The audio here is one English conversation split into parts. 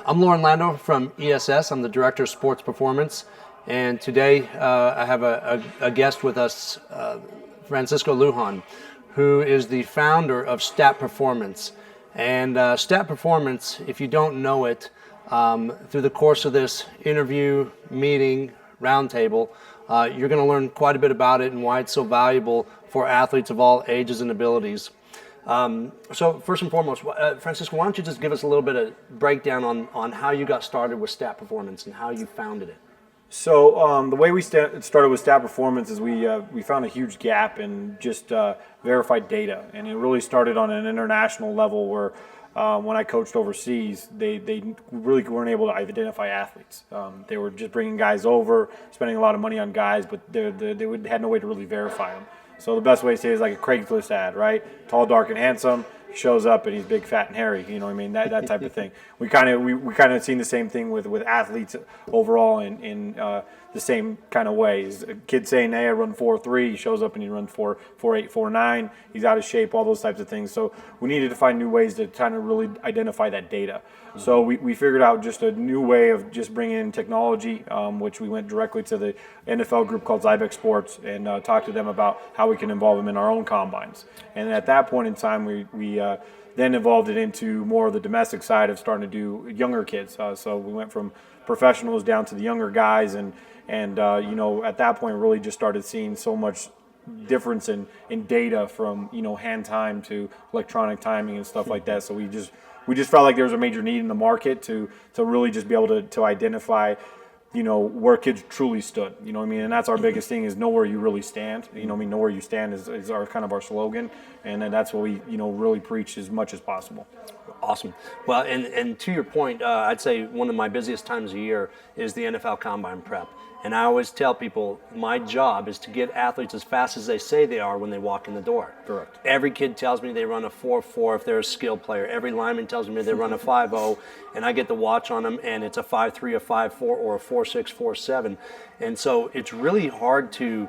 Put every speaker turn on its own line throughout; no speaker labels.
I'm Lauren Lando from ESS. I'm the Director of Sports Performance. And today I have a guest with us, Francisco Lujan, who is the founder of Stat Performance. And Stat Performance, if you don't know it, through the course of this interview, meeting, roundtable, you're going to learn quite a bit about it and why it's so valuable for athletes of all ages and abilities. So first and foremost, Francisco, why don't you just give us a little bit of breakdown on how you got started with Stat Performance and how you founded it?
So the way we started with Stat Performance is we found a huge gap in just verified data, and it really started on an international level where when I coached overseas, they really weren't able to identify athletes. They were just bringing guys over, spending a lot of money on guys, but they had no way to really verify them. So the best way to say it is like a Craigslist ad, right? Tall, dark, and handsome. He shows up and he's big, fat, and hairy. You know what I mean? That type of thing. We kind of seen the same thing with athletes overall in the same kind of ways. A kid saying, "Hey, I run 4.3." He shows up and he runs 4.8, 4.9. He's out of shape. All those types of things. So we needed to find new ways to kind of really identify that data. So we figured out just a new way of just bringing in technology, which we went directly to the NFL group called Zybex Sports and talked to them about how we can involve them in our own combines. And at that point in time, we then evolved it into more of the domestic side of starting to do younger kids. So we went from professionals down to the younger guys, and at that point, really just started seeing so much difference in data from hand time to electronic timing and stuff like that. So we just felt like there was a major need in the market to really just be able to identify where kids truly stood, you know what I mean? And that's our biggest thing, is know where you really stand. Know where you stand is our kind of our slogan, and then that's what we really preach as much as possible.
Awesome. Well, and to your point, I'd say one of my busiest times a year is the NFL Combine Prep. And I always tell people my job is to get athletes as fast as they say they are when they walk in the door.
Correct.
Every kid tells me they run a 4.4 if they're a skill player. Every lineman tells me they run a 5.0, and I get the watch on them, and it's a 5.3, a 5.4, or a 4.6, 4.7. And so it's really hard to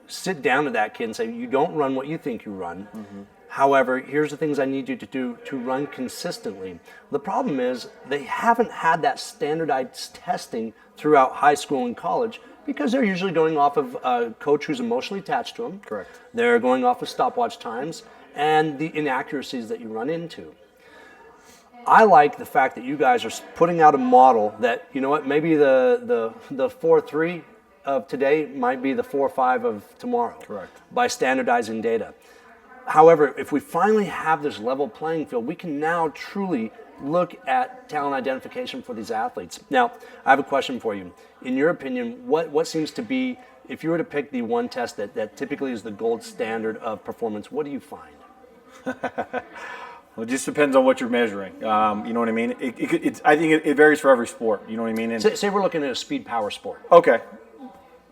sit down to that kid and say, you don't run what you think you run. Mm-hmm. However, here's the things I need you to do to run consistently. The problem is they haven't had that standardized testing throughout high school and college because they're usually going off of a coach who's emotionally attached to them.
Correct.
They're going off of stopwatch times and the inaccuracies that you run into. I like the fact that you guys are putting out a model that, maybe the 4.3 of today might be the 4.5 of tomorrow.
Correct.
By standardizing data. However, if we finally have this level playing field, we can now truly look at talent identification for these athletes. Now, I have a question for you. In your opinion, what seems to be, if you were to pick the one test that typically is the gold standard of performance, what do you find?
Well, it just depends on what you're measuring. You know what I mean? I think it varies for every sport. You know what I mean? And
say we're looking at a speed power sport.
Okay.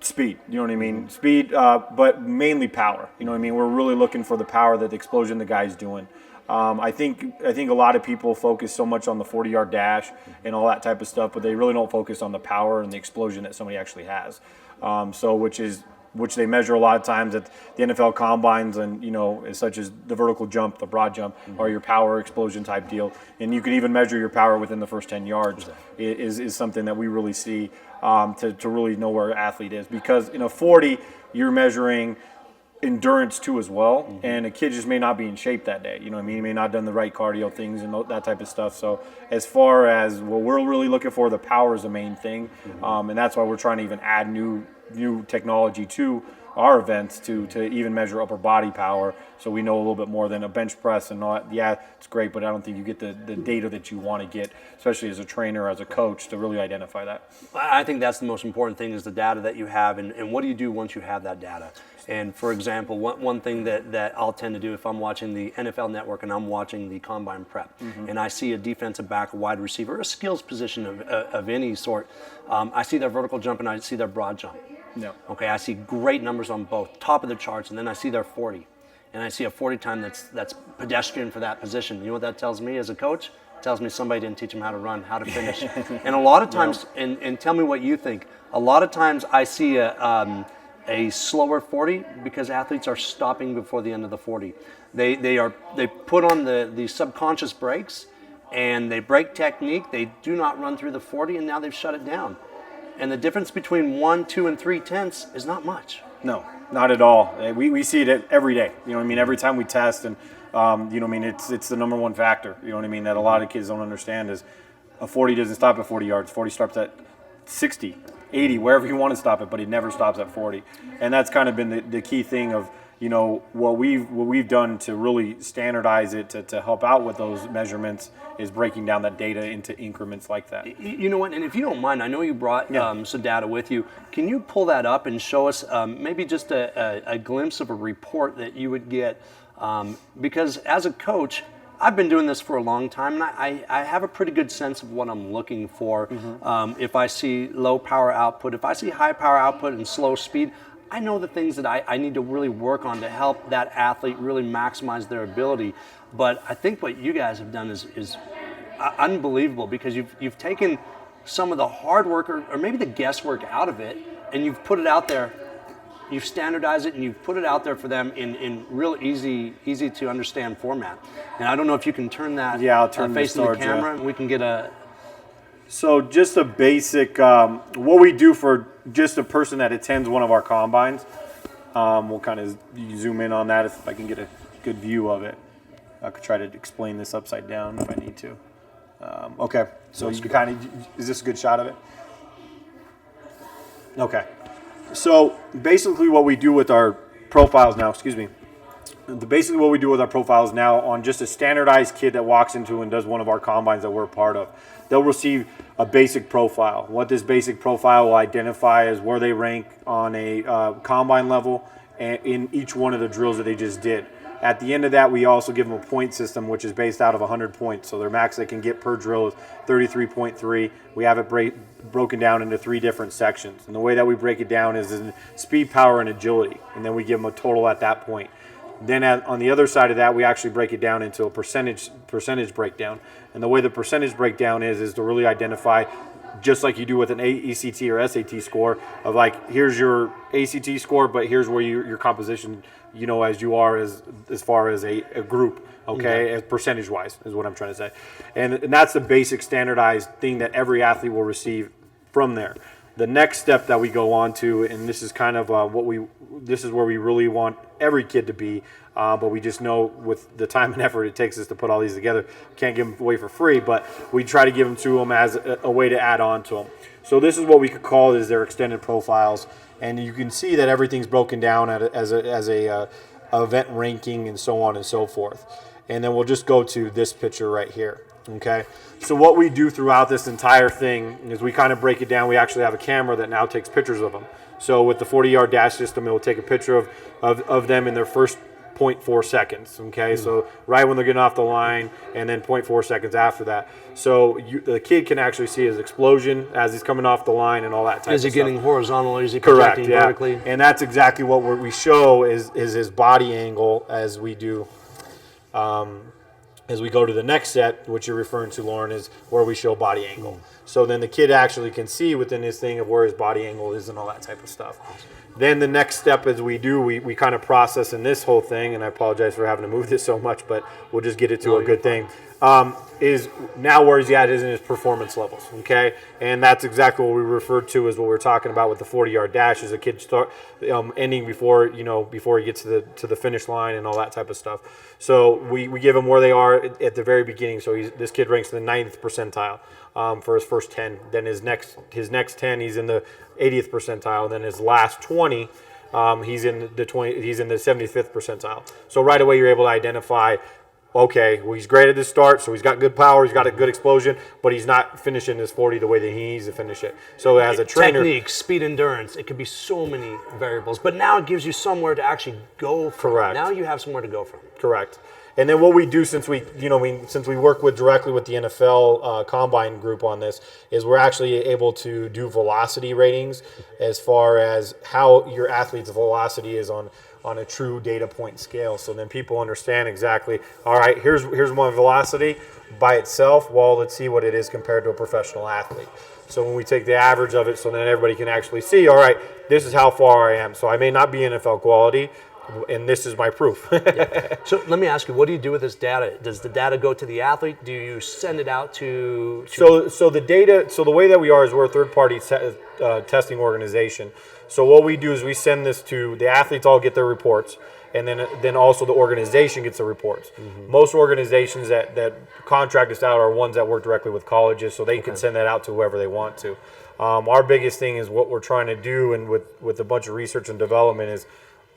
Speed, you know what I mean? Speed, but mainly power. You know what I mean? We're really looking for the power that the explosion the guy's doing. I think a lot of people focus so much on the 40-yard dash and all that type of stuff, but they really don't focus on the power and the explosion that somebody actually has. Which they measure a lot of times at the NFL combines, and such as the vertical jump, the broad jump, or your power explosion type deal. And you can even measure your power within the first 10 yards. Is something that we really see to really know where an athlete is, because in a 40 you're measuring endurance too as well, and a kid just may not be in shape that day. You know what I mean? He may not have done the right cardio things and that type of stuff. So as far as what we're really looking for, the power is the main thing, and that's why we're trying to even add new technology to our events to even measure upper body power, so we know a little bit more than a bench press and all that. Yeah, it's great, but I don't think you get the data that you want to get, especially as a trainer, as a coach, to really identify that.
I think that's the most important thing, is the data that you have, and what do you do once you have that data? And for example, one thing that I'll tend to do if I'm watching the NFL Network and I'm watching the Combine Prep, and I see a defensive back, a wide receiver, a skills position of any sort, I see their vertical jump and I see their broad jump.
No.
Okay, I see great numbers on both, top of the charts, and then I see their 40. And I see a 40 time that's pedestrian for that position. You know what that tells me as a coach? It tells me somebody didn't teach them how to run, how to finish. And a lot of times, and tell me what you think, a lot of times I see a slower 40 because athletes are stopping before the end of the 40. They put on the subconscious brakes, and they break technique. They do not run through the 40, and now they've shut it down. And the difference between 1, 2, and 3/10 is not much.
No, not at all. We see it every day. You know what I mean? Every time we test, and you know what I mean? It's the number one factor. You know what I mean? That a lot of kids don't understand is a 40 doesn't stop at 40 yards. 40 stops at 60, 80, wherever you want to stop it, but it never stops at 40. And that's kind of been the key thing of, you know, what we've done to really standardize it to help out with those measurements is breaking down that data into increments like that.
You know what, and if you don't mind, I know you brought some data with you. Can you pull that up and show us maybe just a glimpse of a report that you would get? Because as a coach, I've been doing this for a long time, and I have a pretty good sense of what I'm looking for. If I see low power output, if I see high power output and slow speed, I know the things that I need to really work on to help that athlete really maximize their ability. But I think what you guys have done is unbelievable, because you've taken some of the hard work or maybe the guesswork out of it, and you've put it out there. You've standardized it and you've put it out there for them in real easy to understand format. And I don't know if you can turn that
I'll turn
facing the camera, and we can get a.
So just a basic, what we do for just a person that attends one of our combines, we'll kind of zoom in on that if I can get a good view of it. I could try to explain this upside down if I need to. Okay, so you kind of, is this a good shot of it? Okay. So basically what we do with our profiles now, basically what we do with our profiles now on just a standardized kid that walks into and does one of our combines that we're a part of, they'll receive a basic profile. What this basic profile will identify is where they rank on a combine level and in each one of the drills that they just did. At the end of that, we also give them a point system, which is based out of 100 points. So their max they can get per drill is 33.3. We have it broken down into 3 different sections. And the way that we break it down is in speed, power, and agility. And then we give them a total at that point. Then on the other side of that, we actually break it down into a percentage breakdown. And the way the percentage breakdown is to really identify, just like you do with an ACT or SAT score, of like, here's your ACT score, but here's where your composition, you know, as you are as far as a group, okay, as percentage-wise is what I'm trying to say. And that's the basic standardized thing that every athlete will receive from there. The next step that we go on to, and this is kind of this is where we really want every kid to be, but we just know with the time and effort it takes us to put all these together, can't give them away for free, but we try to give them to them as a way to add on to them. So this is what we could call is their extended profiles, and you can see that everything's broken down as a event ranking and so on and so forth. And then we'll just go to this picture right here. Okay, so what we do throughout this entire thing is we kind of break it down. We actually have a camera that now takes pictures of them. So with the 40-yard dash system, it will take a picture of them in their first 0.4 seconds. Okay, so right when they're getting off the line, and then 0.4 seconds after that. So the kid can actually see his explosion as he's coming off the line and all that type of stuff.
Is he getting horizontal? Is he projecting vertically?
And that's exactly what we show is his body angle as we do. As we go to the next set, which you're referring to, Lauren, is where we show body angle. So then the kid actually can see within his thing of where his body angle is and all that type of stuff. Then the next step is we kind of process in this whole thing, and I apologize for having to move this so much, but we'll just get it to a good thing, is now where he's at is in his performance levels, okay? And that's exactly what we referred to as what we're talking about with the 40-yard dash, is a kid start ending before he gets to the finish line and all that type of stuff. So we give him where they are at the very beginning. So this kid ranks in the 90th percentile for his first 10. Then his next 10, he's in the 80th percentile. And then his last 20, he's in the 75th percentile. So right away you're able to identify, okay, well, he's great at the start, so he's got good power, he's got a good explosion, but he's not finishing his 40 the way that he needs to finish it. So as a trainer...
Technique, speed, endurance, it could be so many variables, but now it gives you somewhere to actually go from.
Correct.
Now you have somewhere to go from.
Correct. And then what we do, since we work directly with the NFL Combine group on this, is we're actually able to do velocity ratings as far as how your athlete's velocity is on a true data point scale. So then people understand exactly, all right, here's my velocity by itself. Well, let's see what it is compared to a professional athlete. So when we take the average of it, so then everybody can actually see, all right, this is how far I am. So I may not be NFL quality, and this is my proof.
So let me ask you, what do you do with this data? Does the data go to the athlete? Do you send it out to
So the data, so the way that we are is we're a third-party testing organization. So what we do is we send this to the athletes, all get their reports, and then also the organization gets the reports. Most organizations that contract us out are ones that work directly with colleges, so they can send that out to whoever they want to. Our biggest thing is what we're trying to do, and with a bunch of research and development, is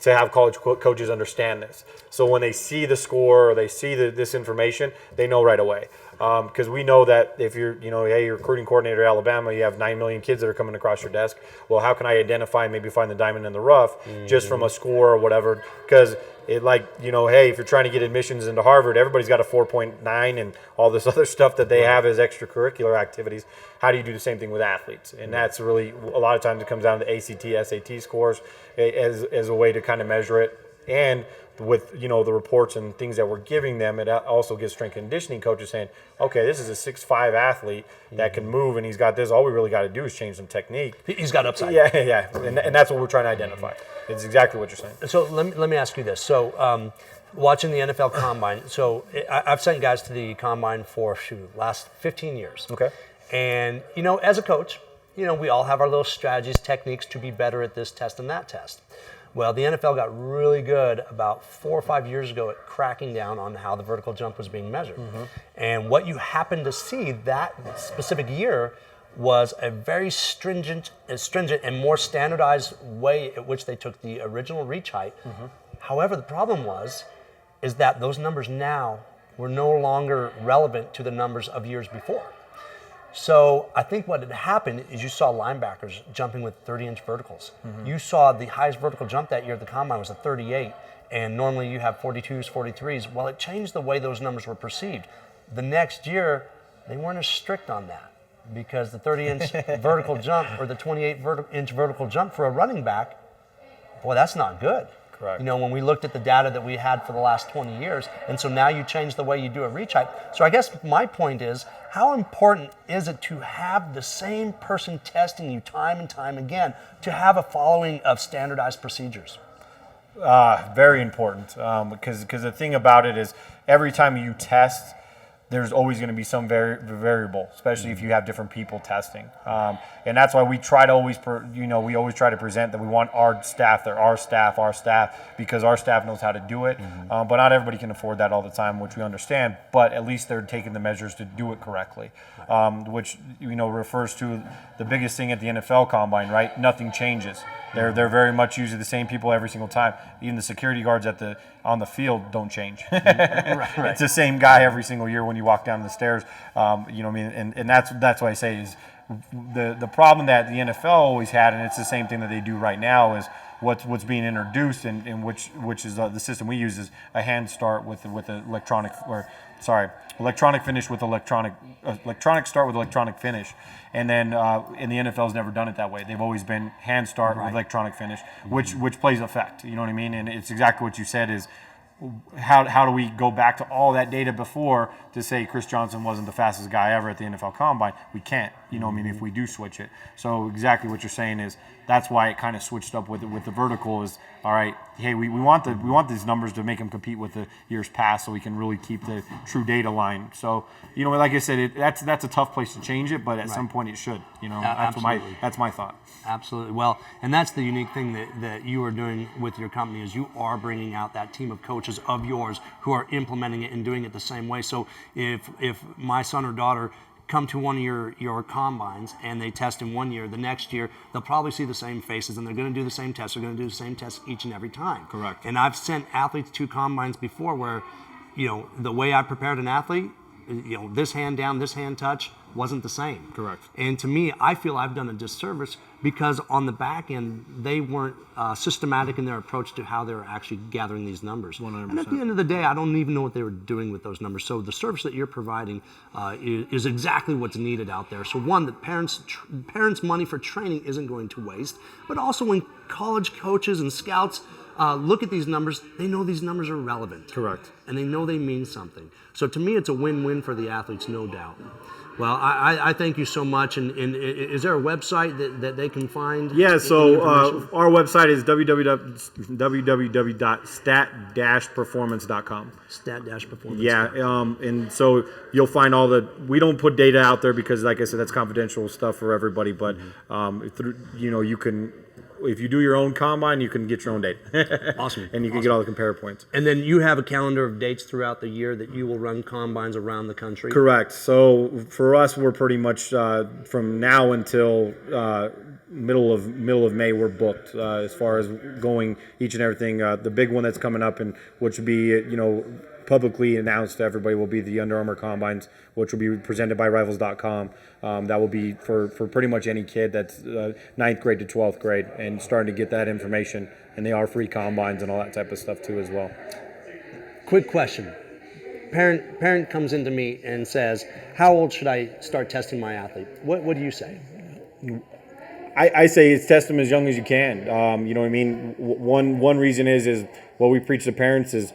to have college coaches understand this. So when they see the score or they see this information, they know right away. Because we know that if you're, hey, you're recruiting coordinator at Alabama, you have 9 million kids that are coming across your desk. Well, how can I identify and maybe find the diamond in the rough just from a score or whatever? Because hey, if you're trying to get admissions into Harvard, everybody's got a 4.9 and all this other stuff that they have as extracurricular activities. How do you do the same thing with athletes? And that's really, a lot of times it comes down to ACT, SAT scores as a way to kind of measure it. And with the reports and things that we're giving them, it also gives strength and conditioning coaches saying, okay, this is a 6'5" athlete that can move, and he's got this. All we really got to do is change some technique.
He's got upside.
Yeah, and that's what we're trying to identify. It's exactly what you're saying.
So let me ask you this. So watching the NFL Combine, so I've sent guys to the Combine for last 15 years.
Okay.
And as a coach, we all have our little strategies, techniques to be better at this test and that test. Well, the NFL got really good about 4 or 5 years ago at cracking down on how the vertical jump was being measured. And what you happened to see that specific year was a very stringent and more standardized way at which they took the original reach height. However, the problem is that those numbers now were no longer relevant to the numbers of years before. So I think what had happened is you saw linebackers jumping with 30-inch verticals. You saw the highest vertical jump that year at the Combine was a 38, and normally you have 42s, 43s. Well, it changed the way those numbers were perceived. The next year, they weren't as strict on that because the 30-inch vertical jump or the 28-inch vertical jump for a running back, boy, that's not good.
Correct.
When we looked at the data that we had for the last 20 years, and so now you change the way you do a reach height. So I guess my point is, how important is it to have the same person testing you time and time again, to have a following of standardized procedures?
Very important, because the thing about it is every time you test, there's always going to be some variable, especially if you have different people testing. And that's why we try to always, we always try to present that we want our staff, because our staff knows how to do it. But not everybody can afford that all the time, which we understand. But at least they're taking the measures to do it correctly, which refers to the biggest thing at the NFL Combine, right? Nothing changes. They're very much usually the same people every single time. Even the security guards on the field don't change.
Right.
It's the same guy every single year when you walk down the stairs. And that's what I say is the problem that the NFL always had, and it's the same thing that they do right now, is what's being introduced, and which is the system we use is a hand start with electronic finish with electronic start with electronic finish, and then and the NFL's never done it that way. They've always been hand start with electronic finish, which plays effect. You know what I mean? And it's exactly what you said is. How do we go back to all that data before to say Chris Johnson wasn't the fastest guy ever at the NFL Combine? We can't, if we do switch it. So exactly what you're saying is that's why it kind of switched up with the vertical is, all right, hey, we want these numbers to make them compete with the years past so we can really keep the true data line. So, like I said, that's a tough place to change it, but at some point it should. That's my thought.
Absolutely. Well, and that's the unique thing that you are doing with your company is you are bringing out that team of coaches of yours who are implementing it and doing it the same way. So if my son or daughter come to one of your combines and they test in 1 year, the next year they'll probably see the same faces and they're going to do the same tests. They're going to do the same tests each and every time.
Correct.
And I've sent athletes to combines before where, the way I prepared an athlete, this hand down, this hand touch wasn't the same.
Correct.
And to me, I feel I've done a disservice because on the back end, they weren't systematic in their approach to how they were actually gathering these numbers.
100%.
And at the end of the day, I don't even know what they were doing with those numbers. So the service that you're providing is exactly what's needed out there. So one, that parents' money for training isn't going to waste, but also when college coaches and scouts look at these numbers, they know these numbers are relevant.
Correct.
And they know they mean something. So to me, it's a win-win for the athletes, no doubt. Well, I thank you so much. And is there a website that they can find?
Yeah, so our website is www.stat-performance.com.
Stat-performance.
Yeah, and so you'll find all we don't put data out there because, like I said, that's confidential stuff for everybody. But you can, if you do your own combine, you can get your own data.
Awesome.
And you can get all the compare points.
And then you have a calendar of dates throughout the year that you will run combines around the country?
Correct. So for us, we're pretty much from now until middle of May, we're booked as far as going each and everything. The big one that's coming up, and which will be publicly announced to everybody, will be the Under Armour Combines, which will be presented by Rivals.com. That will be for pretty much any kid that's 9th grade to 12th grade, and starting to get that information. And they are free combines and all that type of stuff too as well.
Quick question. Parent comes into me and says, how old should I start testing my athlete? What do you say?
I say it's test them as young as you can. You know what I mean? One reason is what we preach to parents is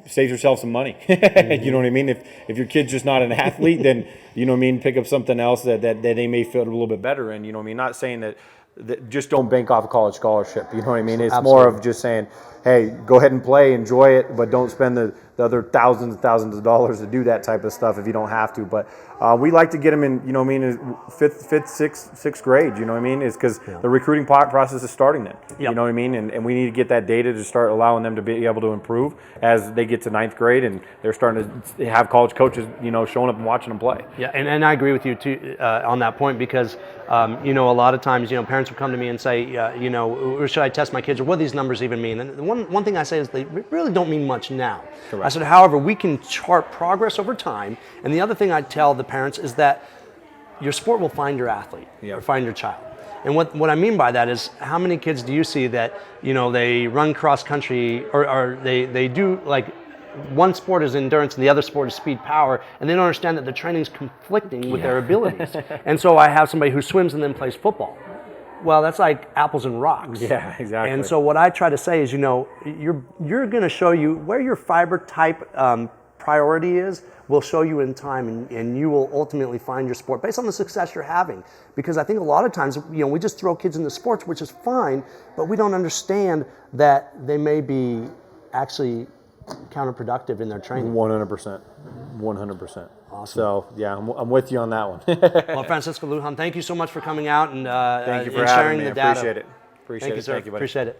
save yourself some money. You know what I mean? If your kid's just not an athlete, then, you know what I mean, pick up something else that they may feel a little bit better in. You know what I mean? Not saying that just don't bank off a college scholarship. You know what I mean? It's
Absolutely.
more of just saying, hey, go ahead and play, enjoy it, but don't spend the other thousands and thousands of dollars to do that type of stuff if you don't have to. But we like to get them in, you know what I mean, fifth, sixth grade, you know what I mean? It's because the recruiting process is starting then.
Yep.
You know what I mean? And we need to get that data to start allowing them to be able to improve as they get to 9th grade and they're starting to have college coaches, showing up and watching them play.
Yeah, and I agree with you too on that point because, a lot of times, parents will come to me and say, or should I test my kids, or what do these numbers even mean? And one thing I say is they really don't mean much now.
Correct.
I said, however, we can chart progress over time. And the other thing I tell the parents is that your sport will find your athlete or find your child. And what I mean by that is, how many kids do you see that, they run cross country or they do like, one sport is endurance and the other sport is speed power, and they don't understand that the training is conflicting with their abilities. And so I have somebody who swims and then plays football. Well, that's like apples and rocks.
Yeah, exactly.
And so what I try to say is, you're going to show you where your fiber type priority is. Will show you in time, and you will ultimately find your sport based on the success you're having. Because I think a lot of times, we just throw kids into sports, which is fine, but we don't understand that they may be actually counterproductive in their training.
100%. 100%.
Awesome.
So, yeah, I'm with you on that one.
Well, Francisco Lujan, thank you so much for coming out and
Thank you for
and
having
sharing
me.
the data.
Appreciate it.
Thank you, sir.
Thank you, buddy.
Appreciate it.